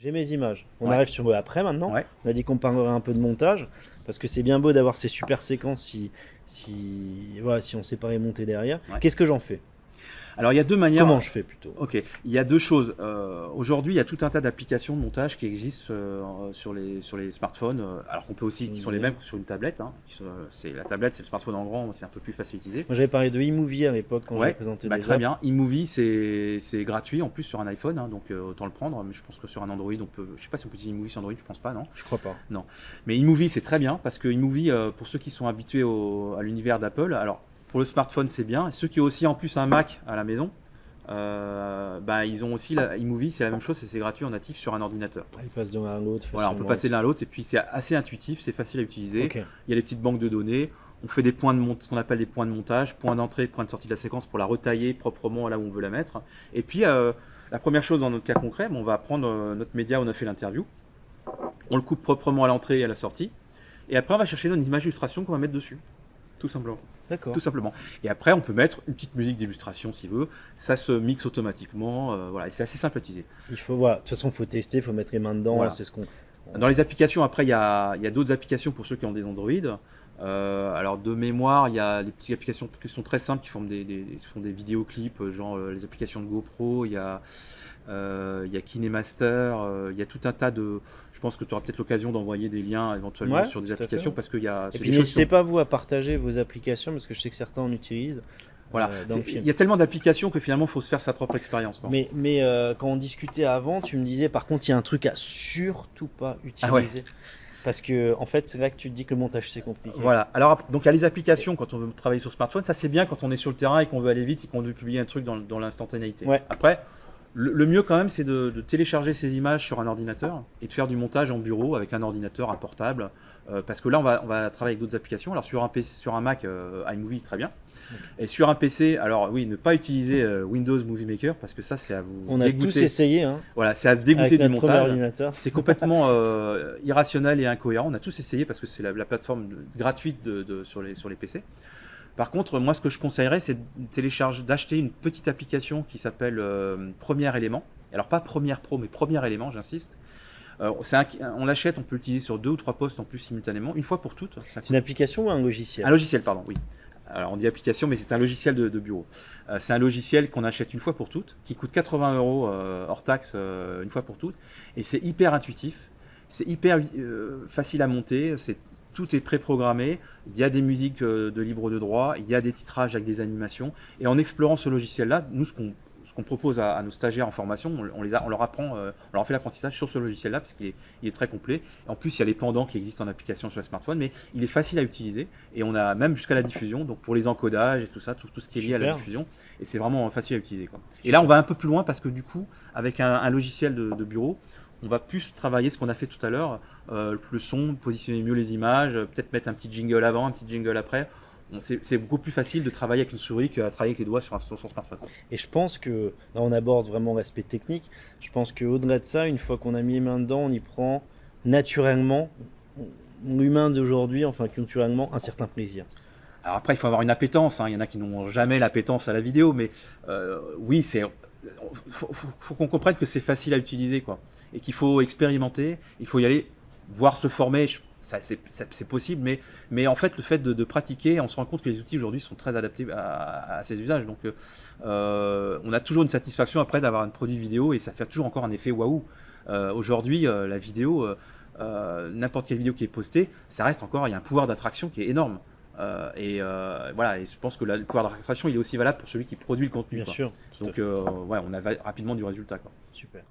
J'ai mes images. On Ouais. arrive sur après maintenant. Ouais. On a dit qu'on parlerait un peu de montage parce que c'est bien beau d'avoir ces super séquences voilà, si on sait pas les monter derrière. Ouais. Qu'est-ce que j'en fais? Alors il y a deux manières. Comment je fais plutôt? Ok, il y a deux choses. Aujourd'hui, il y a tout un tas d'applications de montage qui existent sur les smartphones, alors qu'on peut aussi, qui sont les mêmes que sur une tablette. Hein, la tablette, c'est le smartphone en grand, c'est un peu plus facile à utiliser. Moi j'avais parlé de iMovie à l'époque quand j'ai présenté les très apps. bien. iMovie, c'est gratuit en plus sur un iPhone, hein, donc autant le prendre. Mais je pense que sur un Android, on peut. Je sais pas si on peut utiliser iMovie sur Android, je pense pas, non? Je crois pas. Non. Mais iMovie, c'est très bien parce que iMovie, pour ceux qui sont habitués à l'univers d'Apple, alors pour le smartphone, c'est bien. Et ceux qui ont aussi en plus un Mac à la maison. Ils ont aussi iMovie, c'est la même chose, c'est gratuit en natif sur un ordinateur. Il passe de l'un à l'autre. Voilà, on peut passer de l'un à l'autre et puis c'est assez intuitif, c'est facile à utiliser. Okay. Il y a les petites banques de données, on fait des points de ce qu'on appelle des points de montage, points d'entrée, points de sortie de la séquence pour la retailler proprement là où on veut la mettre. Et puis la première chose dans notre cas concret, on va prendre notre média où on a fait l'interview, on le coupe proprement à l'entrée et à la sortie, et après on va chercher notre image d'illustration qu'on va mettre dessus, tout simplement. D'accord. Tout simplement. Et après, on peut mettre une petite musique d'illustration s'il veut. Ça se mixe automatiquement. Voilà. Et c'est assez simple à utiliser. Il faut, voilà. De toute façon, il faut tester, il faut mettre les mains dedans. Voilà. C'est ce qu'on... Dans les applications, après, il y a d'autres applications pour ceux qui ont des Android. Alors, de mémoire, il y a des petites applications qui sont très simples, qui font des vidéoclips, genre les applications de GoPro. Il y a KineMaster. Il y a tout un tas de... Je pense que tu auras peut-être l'occasion d'envoyer des liens éventuellement sur des applications parce qu'il y a. Et puis n'hésitez pas vous à partager vos applications parce que je sais que certains en utilisent. Voilà. Il y a tellement d'applications que finalement il faut se faire sa propre expérience. Mais quand on discutait avant, tu me disais par contre il y a un truc à surtout pas utiliser. Parce que en fait c'est là que tu te dis que le montage c'est compliqué. Voilà. Alors donc il y a les applications quand on veut travailler sur smartphone, ça c'est bien quand on est sur le terrain et qu'on veut aller vite et qu'on veut publier un truc dans l'instantanéité. Ouais. Après. Le mieux quand même, c'est de télécharger ces images sur un ordinateur et de faire du montage en bureau avec un ordinateur, un portable, parce que là, on va travailler avec d'autres applications. Alors sur un PC, sur un Mac, iMovie, très bien. Et sur un PC, alors oui, ne pas utiliser Windows Movie Maker parce que ça, c'est à vous on dégoûter. On a tous essayé. Hein, voilà, c'est à se dégoûter du montage. C'est complètement irrationnel et incohérent. On a tous essayé parce que c'est la plateforme gratuite sur les PC. Par contre, moi, ce que je conseillerais, c'est d'acheter une petite application qui s'appelle Premier Élément. Alors, pas Premiere Pro, mais Premier Élément, j'insiste. On l'achète, on peut l'utiliser sur 2 ou 3 postes en plus simultanément, une fois pour toutes. C'est une application ou un logiciel? Un logiciel, pardon, oui. Alors, on dit application, mais c'est un logiciel de bureau. C'est un logiciel qu'on achète une fois pour toutes, qui coûte 80 € hors taxe une fois pour toutes. Et c'est hyper intuitif, c'est hyper facile à monter, tout est préprogrammé, il y a des musiques de libre de droit, il y a des titrages avec des animations. Et en explorant ce logiciel-là, nous, ce qu'on propose à nos stagiaires en formation, on leur apprend, on leur fait l'apprentissage sur ce logiciel-là, parce qu'il est très complet. Et en plus, il y a les pendants qui existent en application sur le smartphone, mais il est facile à utiliser. Et on a même jusqu'à la diffusion, donc pour les encodages et tout ça, tout ce qui est lié à la diffusion. Et c'est vraiment facile à utiliser, quoi. Et là, on va un peu plus loin, parce que du coup, avec un logiciel de bureau, on va plus travailler ce qu'on a fait tout à l'heure, le son, positionner mieux les images, peut-être mettre un petit jingle avant, un petit jingle après. C'est beaucoup plus facile de travailler avec une souris qu'à travailler avec les doigts sur son smartphone. Et je pense que, là on aborde vraiment l'aspect technique, je pense qu'au-delà de ça, une fois qu'on a mis les mains dedans, on y prend naturellement, l'humain d'aujourd'hui, enfin culturellement, un certain plaisir. Alors après, il faut avoir une appétence, hein. Il y en a qui n'ont jamais l'appétence à la vidéo, mais oui, faut qu'on comprenne que c'est facile à utiliser, quoi. Et qu'il faut expérimenter, il faut y aller, voir se former, c'est possible, mais en fait, le fait de pratiquer, on se rend compte que les outils aujourd'hui sont très adaptés à ces usages. Donc, on a toujours une satisfaction après d'avoir un produit vidéo et ça fait toujours encore un effet waouh. Aujourd'hui, la vidéo, n'importe quelle vidéo qui est postée, ça reste encore, il y a un pouvoir d'attraction qui est énorme. Voilà, et je pense que le pouvoir d'attraction, il est aussi valable pour celui qui produit le contenu. Bien sûr. Donc, on a rapidement du résultat, quoi. Super.